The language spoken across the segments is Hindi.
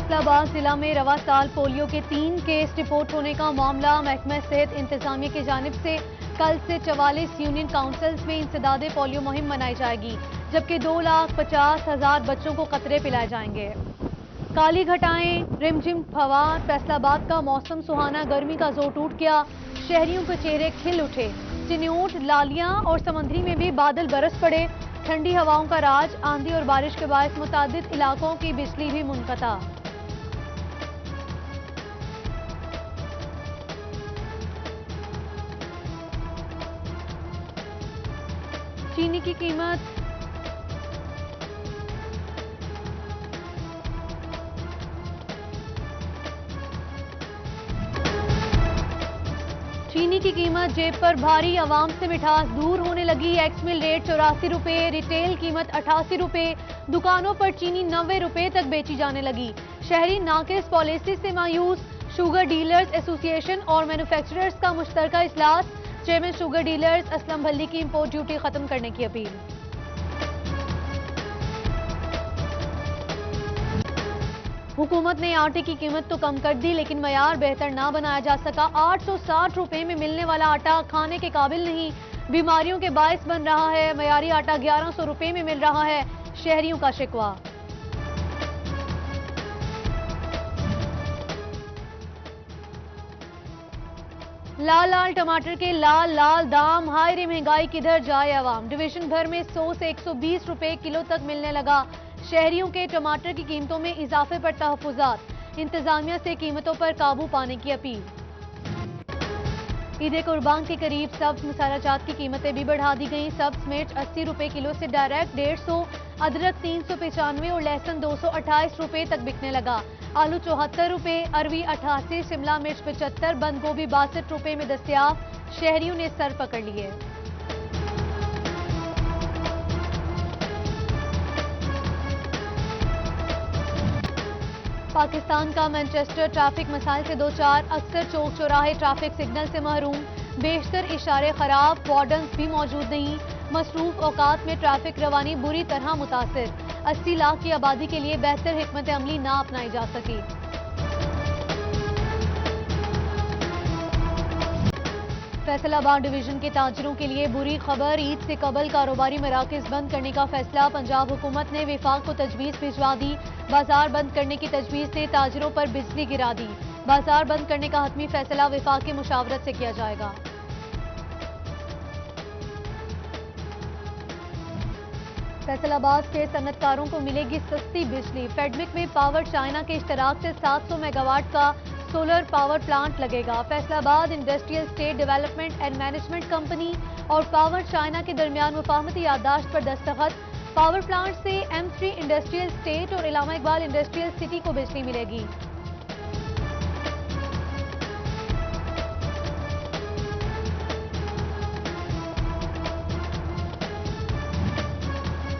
फैसलाबाद जिला में रवा साल पोलियो के 3 केस रिपोर्ट होने का मामला। महकमा सेहत इंतजामिया की जानिब से कल से 44 यूनियन काउंसिल्स में इंसदादे पोलियो मुहिम मनाई जाएगी, जबकि 2,50,000 बच्चों को कतरे पिलाए जाएंगे। काली घटाएं, रिमझिम फवार, फैसलाबाद का मौसम सुहाना, गर्मी का जोर टूट गया, शहरियों के चेहरे खिल उठे। चिन्योट, लालियां और समंदरी में भी बादल बरस पड़े। ठंडी हवाओं का राज, आंधी और बारिश के बायस मुतादिद इलाकों की बिजली भी मुनक़ता। चीनी की कीमत जेब पर भारी, आवाम से मिठास दूर होने लगी। एक्स मिल रेट 84 रुपए, रिटेल कीमत 88 रुपए, दुकानों पर चीनी 90 रुपए तक बेची जाने लगी। शहरी नाकिस पॉलिसी से मायूस, शुगर डीलर्स एसोसिएशन और मैन्युफैक्चरर्स का मुश्तरका इजलास। चेयरमैन शुगर डीलर्स असलम भल्ली की इंपोर्ट ड्यूटी खत्म करने की अपील। हुकूमत ने आटे की कीमत तो कम कर दी, लेकिन मयार बेहतर ना बनाया जा सका। 860 रुपए में मिलने वाला आटा खाने के काबिल नहीं, बीमारियों के बायस बन रहा है। मयारी आटा 1100 रुपए में मिल रहा है, शहरियों का शिकवा। लाल लाल टमाटर के लाल लाल दाम, हाय रे महंगाई किधर जाए अवाम। डिवीजन भर में 100 से 120 रुपए किलो तक मिलने लगा। शहरियों के टमाटर की कीमतों में इजाफे पर तहफुजात, इंतजामिया से कीमतों पर काबू पाने की अपील। ईद कुर्बान के करीब सब्ज मसाला जात की कीमतें भी बढ़ा दी गई। सब्ज मिर्च 80 रुपए किलो से डायरेक्ट 150, अदरक 395 और लहसुन 228 रुपए तक बिकने लगा। आलू 74 रुपए, अरवी 88, शिमला मिर्च 75, बंद गोभी 62 रुपए में दस्तयाब। शहरियों ने सर पकड़ लिए। पाकिस्तान का मैनचेस्टर ट्रैफिक मसाइल से दो चार, अक्सर चौक चौराहे ट्रैफिक सिग्नल से महरूम, बेशतर इशारे खराब, वार्डन्स भी मौजूद नहीं। मसरूफ औकात में ट्रैफिक रवानी बुरी तरह मुतासिर। 80 लाख की आबादी के लिए बेहतर हिकमत अमली ना अपनाई जा सकी। फैसलाबाद डिवीजन के ताजिरों के लिए बुरी खबर, ईद से कबल कारोबारी मराकज बंद करने का फैसला। पंजाब हुकूमत ने विफाक को तजवीज भिजवा दी। बाजार बंद करने की तजवीज ने ताजिरों पर बिजली गिरा दी। बाजार बंद करने का हतमी फैसला विफाक की मुशावरत से किया जाएगा। फैसलाबाद के सनतकारों को मिलेगी सस्ती बिजली। फेडमिक में पावर चाइना के इश्तराक से 700 मेगावाट का सोलर पावर प्लांट लगेगा। Faisalabad industrial state development and management company और पावर चाइना के दरमियान मुफाहमती याददाश्त पर दस्तखत। पावर प्लांट से M3 इंडस्ट्रियल स्टेट और इलामा इकबाल इंडस्ट्रियल सिटी को बिजली मिलेगी।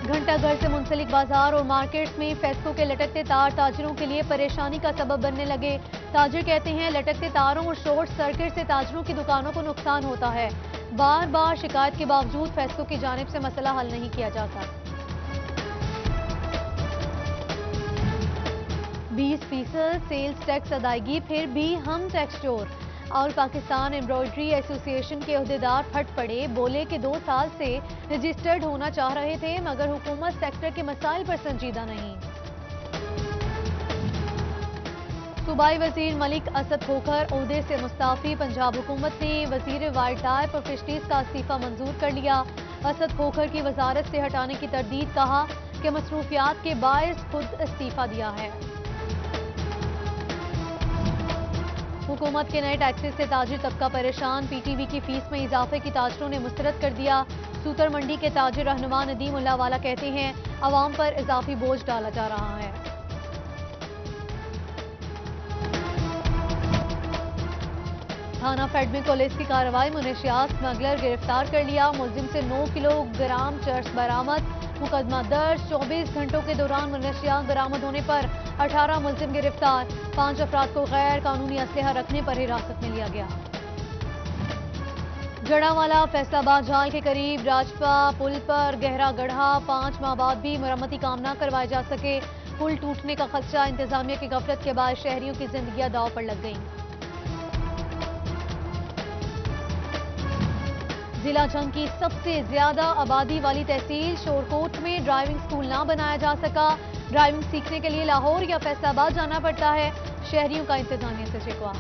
घंटाघर से मुंसलिक बाजार और मार्केट्स में फेस्को के लटकते तार ताजिरों के लिए परेशानी का सबब बनने लगे। ताजिर कहते हैं लटकते तारों और शॉर्ट सर्किट से ताजिरों की दुकानों को नुकसान होता है। बार बार शिकायत के बावजूद फेस्को की जानिब से मसला हल नहीं किया जाता। 20% सेल्स टैक्स अदायगी, फिर भी हम टैक्स चोर। और पाकिस्तान एम्ब्रॉयडरी एसोसिएशन के अहदेदार फट पड़े, बोले कि 2 साल से रजिस्टर्ड होना चाह रहे थे, मगर हुकूमत सेक्टर के मसाइल पर संजीदा नहीं। सूबाई वजीर मलिक असद खोखर ओहदे से मुस्ताफी। पंजाब हुकूमत ने वजीर वाइल्ड लाइफ और फिशरीज का इस्तीफा मंजूर कर लिया। असद खोखर की वजारत से हटाने की तरदीद, कहा कि मसरूफियात के बायस खुद इस्तीफा दिया है। हुकूमत के नए टैक्सेस से ताजिर तबका परेशान। PTV की फीस में इजाफे की ताजिरों ने मुस्तरद कर दिया। सूतर मंडी के ताजिर रहनुमा नदीम उल्लाह वाला कहते हैं अवाम पर इजाफी बोझ डाला जा रहा है। थाना फेड में पुलिस की कार्रवाई, मुनशियात स्मगलर गिरफ्तार कर लिया। मुलजिम से 9 किलोग्राम चर्स बरामद। मुकदमा दर्ज। 24 घंटों के दौरान मुनशियात बरामद होने पर 18 मुलजिम गिरफ्तार। 5 अफराद को गैर कानूनी असलहा रखने पर हिरासत में लिया गया। जड़ावाला फैसलाबाद जाल के करीब राजपा पुल पर गहरा गड्ढा, 5 माह बाद भी मरम्मती काम न करवाए जा सके। पुल टूटने का खदशा, इंतजामिया की गफलत के बाद शहरियों की जिंदगियां दांव पर लग गईं। जिला जंग की सबसे ज्यादा आबादी वाली तहसील शोरकोट में ड्राइविंग स्कूल ना बनाया जा सका। ड्राइविंग सीखने के लिए लाहौर या फैसलाबाद जाना पड़ता है, शहरियों का इंतजामिया से शिकवा।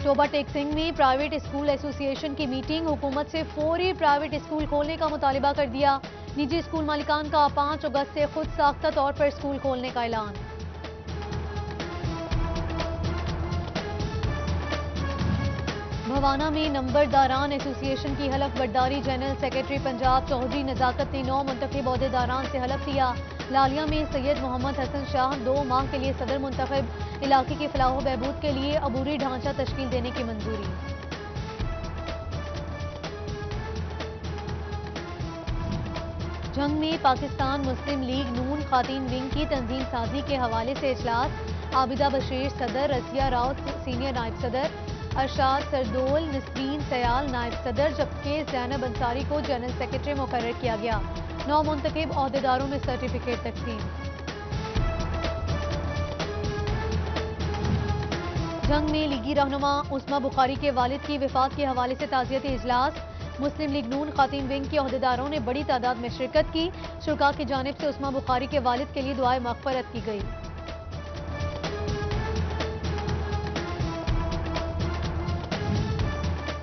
टोबा टेक सिंह में प्राइवेट स्कूल एसोसिएशन की मीटिंग, हुकूमत से फौरी प्राइवेट स्कूल खोलने का मुतालिबा कर दिया। निजी स्कूल मालिकान का 5 अगस्त से खुद साख्ता तौर पर स्कूल खोलने का ऐलान। भवाना में नंबरदारान एसोसिएशन की हलफ बर्दारी, जनरल सेक्रेटरी पंजाब चौधरी नजाकत ने 9 मुंतखब ओहदेदारान से हलफ लिया। लालिया में सैयद मोहम्मद हसन शाह 2 माह के लिए सदर मुंतखब, इलाके की फलाह बहबूद के लिए अबूरी ढांचा तश्कील देने की मंजूरी। जंग में पाकिस्तान मुस्लिम लीग नून खातीन विंग की तंजीम साजी के हवाले से इजलास, आबिदा बशीर सदर, रजिया राउत सीनियर नायब सदर, अरशाद सरदोल, नसरीन सयाल नायब सदर, जबकि जैनब अंसारी को जनरल सेक्रेटरी मुकर्रर किया गया। 9 मुंतखब ओहदेदारों में सर्टिफिकेट तकसीम। जंग में लीगी रहनुमा उस्मा बुखारी के वालिद की वफात के हवाले से ताज़ियती इजलास, मुस्लिम लीग नून खातीन विंग के ओहदेदारों ने बड़ी तादाद में शिरकत की। शुरा की जानिब से उस्मा बुखारी के वालिद के लिए दुआए मग़फ़िरत की गई।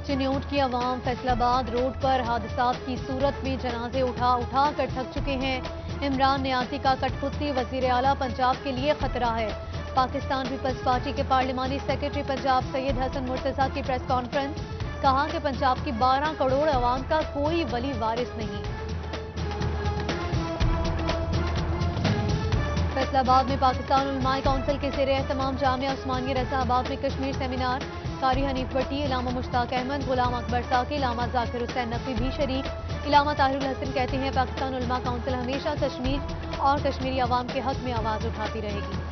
चिन्योट की अवाम फैसलाबाद रोड पर हादसात की सूरत में जनाजे उठा कर थक चुके हैं। इमरान नियाज़ी का कठपुतली वज़ीर आला पंजाब के लिए खतरा है। पाकिस्तान पीपल्स पार्टी के पार्लिमानी सेक्रेटरी पंजाब सैयद हसन मुर्तज़ा की प्रेस कॉन्फ्रेंस, कहा कि पंजाब की 12 करोड़ अवाम का कोई वली वारिस नहीं। फैसलाबाद में पाकिस्तान उलमाए काउंसिल के ज़ेर एहतमाम जामिया उस्मानिया रज़ाबाद में कश्मीर सेमिनार, कारी हनीफ भट्टी, इलामा मुश्ताक अहमद, गुलाम अकबर साकी, इलामा जाकिर हुसैन नकवी भी शरीक। इलामा ताहिरुल हसन कहते हैं पाकिस्तान उलमा काउंसिल हमेशा कश्मीर और कश्मीरी अवाम के हक में आवाज उठाती रहेगी।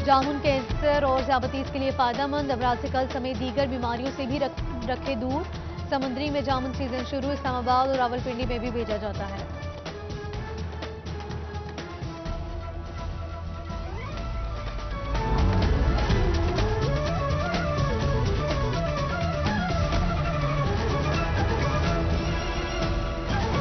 जामुन कैंसर और ज़्यादतीज़ के लिए फायदेमंद, अमराज से कल समेत दीगर बीमारियों से भी रखे दूर। समुद्री में जामुन सीजन शुरू, इस्लामाबाद और रावलपिंडी में भी भेजा जाता है।